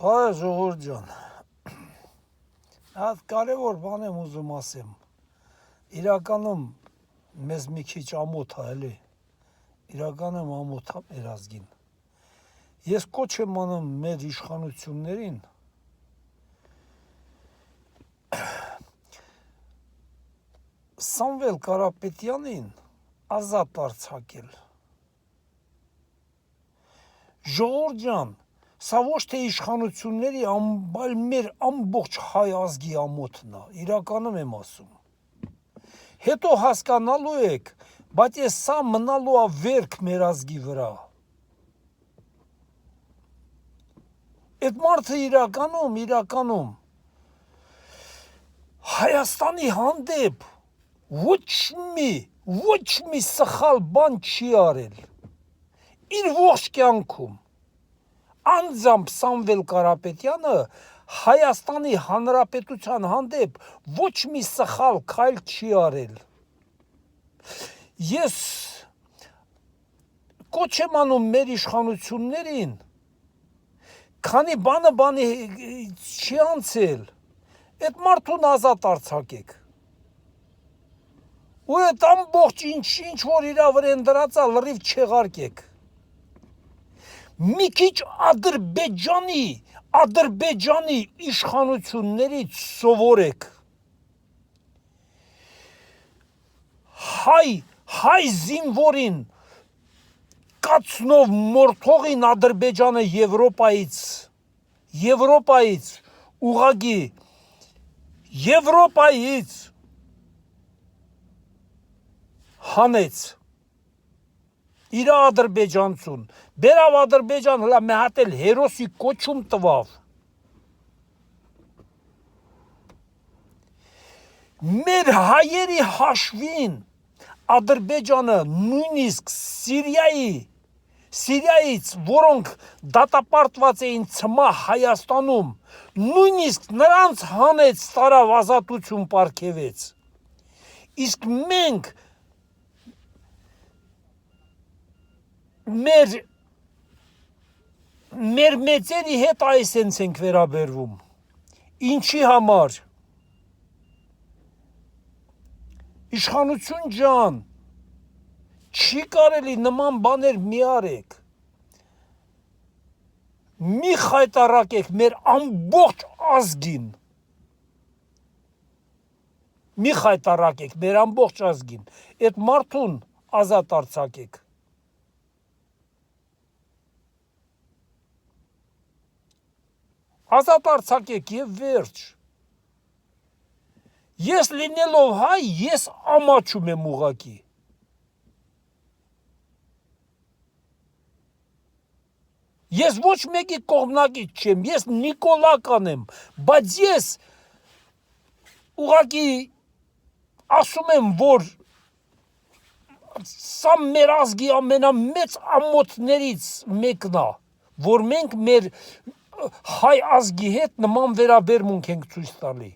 Բարև ժողովուրդ ջան, հատ կարևոր բան եմ ուզում ասեմ, իրականում մեզ մի քիչ ամոթ է, էլի, իրականում ամոթ է մեր ազգին, ես կոչ եմ անում մեր իշխանություններին, Սամվել Կարապետյանին ազատ արձակել, ժողովուրդ ջան, սա ոչ թե իշխանությունների, այլ մեր ամբողջ հայ ազգի ամոթն է, իրականում եմ ասում, հետո հասկանալու եք, բայց ես սա մնալու է վերք մեր ազգի վրա, այդ մարդը իրականում, Հայաստանի հանդեպ ոչ մի սխալ բան չի արել, իր ողջ կյանքում, անձամբ Սամվել Կարապետյանը Հայաստանի Հանրապետության հանդեպ ոչ մի սխալ քայլ չի արել, ես կոչ եմ անում մեր իշխանություններին, քանի բանի չի անցել, այդ մարդուն ազատ արձակեք, ու այդ ամբողջ ինչ որ իրա վրան դրած է լրիվ չեղարկեք, մի քիչ Ադրբեջանի իշխանություններից սովորեք, հայ զինվորին կացնով մորթողին Ադրբեջանը Եվրոպայից ուղղակի Եվրոպայից հանեց իր ադրբեջանցուն, բերավ Ադրբեջան հլա մի հատ էլ հերոսի կոչում տվավ, մեր հայերի հաշվին Ադրբեջանը նույնիսկ Սիրիայից, որոնք դատապարտված էին ցմահ Հայաստանում, նույնիսկ նրանց հանեց, տարավ ազատություն պարգևեց, իսկ մենք մեր մեծերի հետ այսենց ենք վերաբերվում, ինչի համար, իշխանություն ջան, չի կարելի նման բաներ մի արեք, մի խայտառակեք մեր ամբողջ ազգին, այդ մարդուն ազատ արձակեք, ազատ արձակեք և վերջ, ես լինելով հայ, ես ամաչում եմ ուղղակի, ես ոչ մեկի կողմնակից չեմ, ես Նիկոլական եմ, բայց ես ուղղակի ասում եմ, որ սա մեր ազգի ամենամեծ ամոթներից մեկն է, որ մենք մեր հայ ազգի հետ նման վերաբերմունք ենք ցույց տալի։